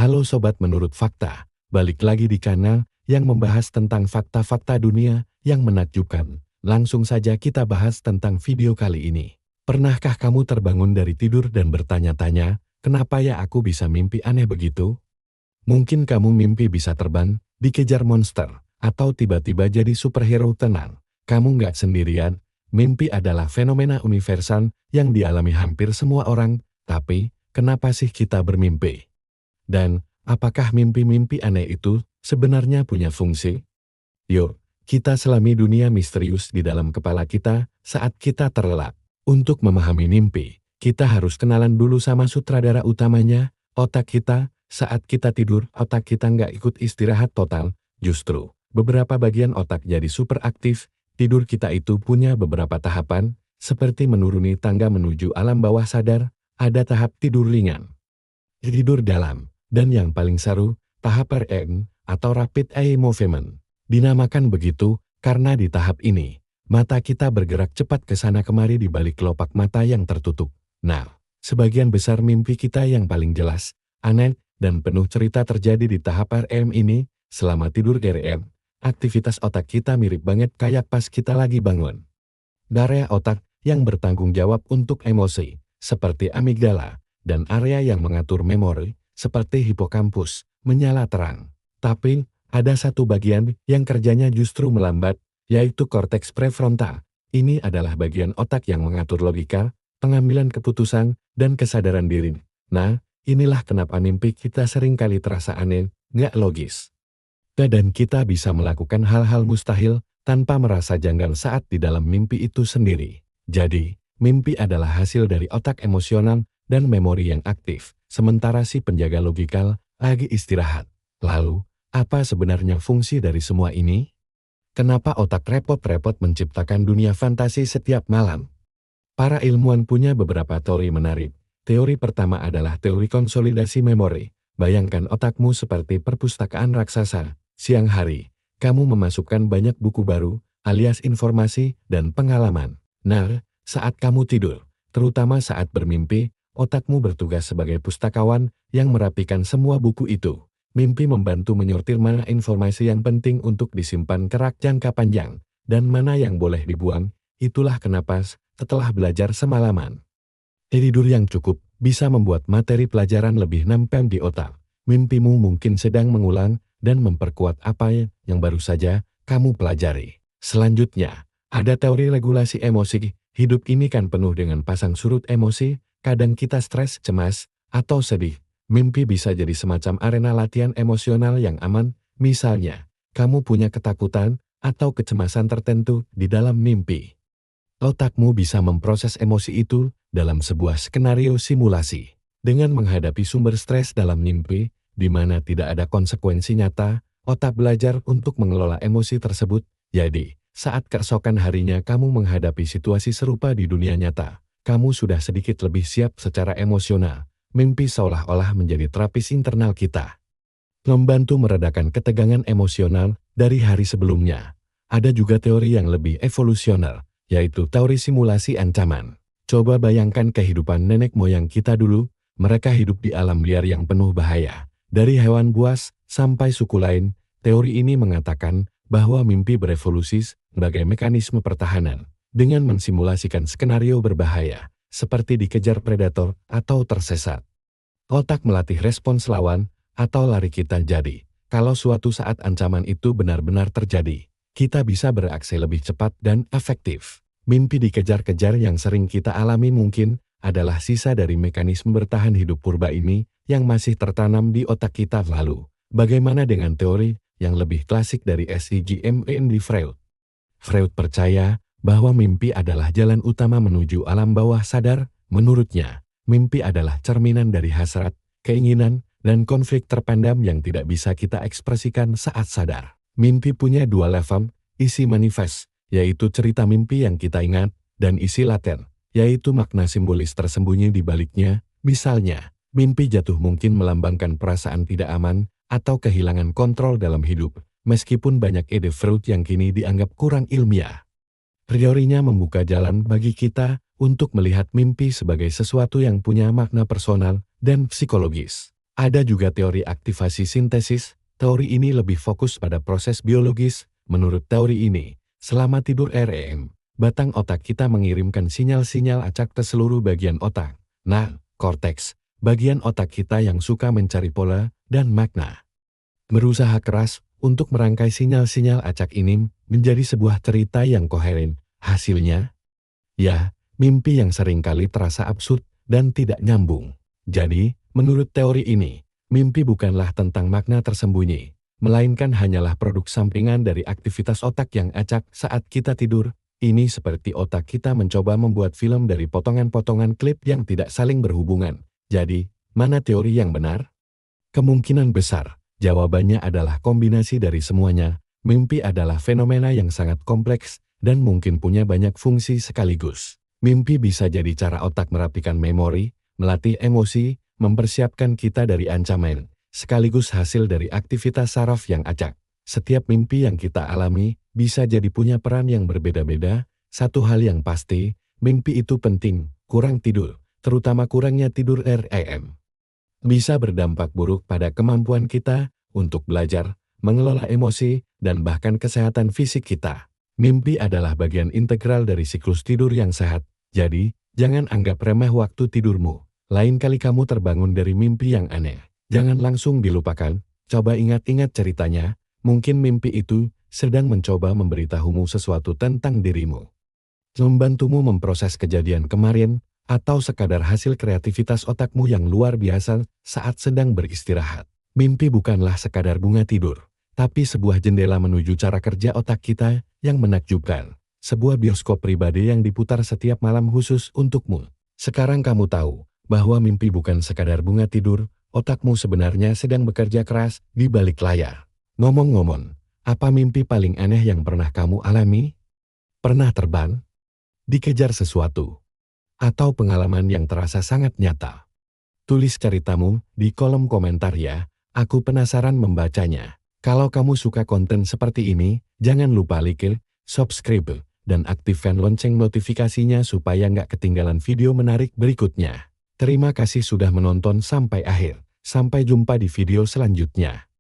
Halo Sobat Menurut Fakta, balik lagi di kanal yang membahas tentang fakta-fakta dunia yang menakjubkan. Langsung saja kita bahas tentang video kali ini. Pernahkah kamu terbangun dari tidur dan bertanya-tanya, kenapa ya aku bisa mimpi aneh begitu? Mungkin kamu mimpi bisa terbang, dikejar monster, atau tiba-tiba jadi superhero. Tenang, kamu nggak sendirian. Mimpi adalah fenomena universal yang dialami hampir semua orang, tapi kenapa sih kita bermimpi? Dan, apakah mimpi-mimpi aneh itu sebenarnya punya fungsi? Yuk, kita selami dunia misterius di dalam kepala kita saat kita terlelap. Untuk memahami mimpi, kita harus kenalan dulu sama sutradara utamanya, otak kita. Saat kita tidur, otak kita nggak ikut istirahat total, justru beberapa bagian otak jadi super aktif. Tidur kita itu punya beberapa tahapan, seperti menuruni tangga menuju alam bawah sadar. Ada tahap tidur ringan, tidur dalam, dan yang paling seru, tahap REM atau Rapid Eye Movement. Dinamakan begitu karena di tahap ini, mata kita bergerak cepat ke sana kemari di balik kelopak mata yang tertutup. Nah, sebagian besar mimpi kita yang paling jelas, aneh, dan penuh cerita terjadi di tahap REM ini. Selama tidur REM, aktivitas otak kita mirip banget kayak pas kita lagi bangun. Area otak yang bertanggung jawab untuk emosi, seperti amigdala, dan area yang mengatur memori, seperti hipokampus, menyala terang. Tapi, ada satu bagian yang kerjanya justru melambat, yaitu korteks prefrontal. Ini adalah bagian otak yang mengatur logika, pengambilan keputusan, dan kesadaran diri. Nah, inilah kenapa mimpi kita seringkali terasa aneh, nggak logis. Dan kita bisa melakukan hal-hal mustahil tanpa merasa janggal saat di dalam mimpi itu sendiri. Jadi, mimpi adalah hasil dari otak emosional dan memori yang aktif, sementara si penjaga logikal lagi istirahat. Lalu, apa sebenarnya fungsi dari semua ini? Kenapa otak repot-repot menciptakan dunia fantasi setiap malam? Para ilmuwan punya beberapa teori menarik. Teori pertama adalah teori konsolidasi memori. Bayangkan otakmu seperti perpustakaan raksasa. Siang hari, kamu memasukkan banyak buku baru, alias informasi dan pengalaman. Nah, saat kamu tidur, terutama saat bermimpi, otakmu bertugas sebagai pustakawan yang merapikan semua buku itu. Mimpi membantu menyortir mana informasi yang penting untuk disimpan kerak jangka panjang, dan mana yang boleh dibuang. Itulah kenapa setelah belajar semalaman, tidur yang cukup bisa membuat materi pelajaran lebih nempel di otak. Mimpimu mungkin sedang mengulang dan memperkuat apa yang baru saja kamu pelajari. Selanjutnya, ada teori regulasi emosi. Hidup ini kan penuh dengan pasang surut emosi. Kadang kita stres, cemas, atau sedih. Mimpi bisa jadi semacam arena latihan emosional yang aman. Misalnya, kamu punya ketakutan atau kecemasan tertentu di dalam mimpi. Otakmu bisa memproses emosi itu dalam sebuah skenario simulasi. Dengan menghadapi sumber stres dalam mimpi, di mana tidak ada konsekuensi nyata, otak belajar untuk mengelola emosi tersebut. Jadi, saat keesokan harinya kamu menghadapi situasi serupa di dunia nyata, kamu sudah sedikit lebih siap secara emosional. Mimpi seolah-olah menjadi terapis internal kita, membantu meredakan ketegangan emosional dari hari sebelumnya. Ada juga teori yang lebih evolusioner, yaitu teori simulasi ancaman. Coba bayangkan kehidupan nenek moyang kita dulu. Mereka hidup di alam liar yang penuh bahaya. Dari hewan buas sampai suku lain, teori ini mengatakan bahwa mimpi berevolusi sebagai mekanisme pertahanan dengan mensimulasikan skenario berbahaya, seperti dikejar predator atau tersesat. Otak melatih respons lawan atau lari kita. Jadi, kalau suatu saat ancaman itu benar-benar terjadi, kita bisa bereaksi lebih cepat dan efektif. Mimpi dikejar-kejar yang sering kita alami mungkin adalah sisa dari mekanisme bertahan hidup purba ini yang masih tertanam di otak kita. Lalu, bagaimana dengan teori yang lebih klasik dari SCGMEN di Freud? Freud percaya bahwa mimpi adalah jalan utama menuju alam bawah sadar. Menurutnya, mimpi adalah cerminan dari hasrat, keinginan, dan konflik terpendam yang tidak bisa kita ekspresikan saat sadar. Mimpi punya dua level, isi manifest, yaitu cerita mimpi yang kita ingat, dan isi laten, yaitu makna simbolis tersembunyi di baliknya. Misalnya, mimpi jatuh mungkin melambangkan perasaan tidak aman atau kehilangan kontrol dalam hidup, meskipun banyak ide Freud yang kini dianggap kurang ilmiah. Teorinya membuka jalan bagi kita untuk melihat mimpi sebagai sesuatu yang punya makna personal dan psikologis. Ada juga teori aktivasi sintesis. Teori ini lebih fokus pada proses biologis. Menurut teori ini, selama tidur REM, batang otak kita mengirimkan sinyal-sinyal acak ke seluruh bagian otak. Nah, korteks, bagian otak kita yang suka mencari pola dan makna, berusaha keras untuk merangkai sinyal-sinyal acak ini menjadi sebuah cerita yang koheren. Hasilnya, ya, mimpi yang seringkali terasa absurd dan tidak nyambung. Jadi, menurut teori ini, mimpi bukanlah tentang makna tersembunyi, melainkan hanyalah produk sampingan dari aktivitas otak yang acak saat kita tidur. Ini seperti otak kita mencoba membuat film dari potongan-potongan klip yang tidak saling berhubungan. Jadi, mana teori yang benar? Kemungkinan besar, jawabannya adalah kombinasi dari semuanya. Mimpi adalah fenomena yang sangat kompleks dan mungkin punya banyak fungsi sekaligus. Mimpi bisa jadi cara otak merapikan memori, melatih emosi, mempersiapkan kita dari ancaman, sekaligus hasil dari aktivitas saraf yang acak. Setiap mimpi yang kita alami bisa jadi punya peran yang berbeda-beda. Satu hal yang pasti, mimpi itu penting. Kurang tidur, terutama kurangnya tidur REM, bisa berdampak buruk pada kemampuan kita untuk belajar, mengelola emosi, dan bahkan kesehatan fisik kita. Mimpi adalah bagian integral dari siklus tidur yang sehat, jadi jangan anggap remeh waktu tidurmu. Lain kali kamu terbangun dari mimpi yang aneh, jangan langsung dilupakan, coba ingat-ingat ceritanya. Mungkin mimpi itu sedang mencoba memberitahumu sesuatu tentang dirimu, membantumu memproses kejadian kemarin, atau sekadar hasil kreativitas otakmu yang luar biasa saat sedang beristirahat. Mimpi bukanlah sekadar bunga tidur, tapi sebuah jendela menuju cara kerja otak kita yang menakjubkan. Sebuah bioskop pribadi yang diputar setiap malam khusus untukmu. Sekarang kamu tahu bahwa mimpi bukan sekadar bunga tidur, otakmu sebenarnya sedang bekerja keras di balik layar. Ngomong-ngomong, apa mimpi paling aneh yang pernah kamu alami? Pernah terbang? Dikejar sesuatu? Atau pengalaman yang terasa sangat nyata? Tulis ceritamu di kolom komentar ya, aku penasaran membacanya. Kalau kamu suka konten seperti ini, jangan lupa like, subscribe, dan aktifkan lonceng notifikasinya supaya nggak ketinggalan video menarik berikutnya. Terima kasih sudah menonton sampai akhir. Sampai jumpa di video selanjutnya.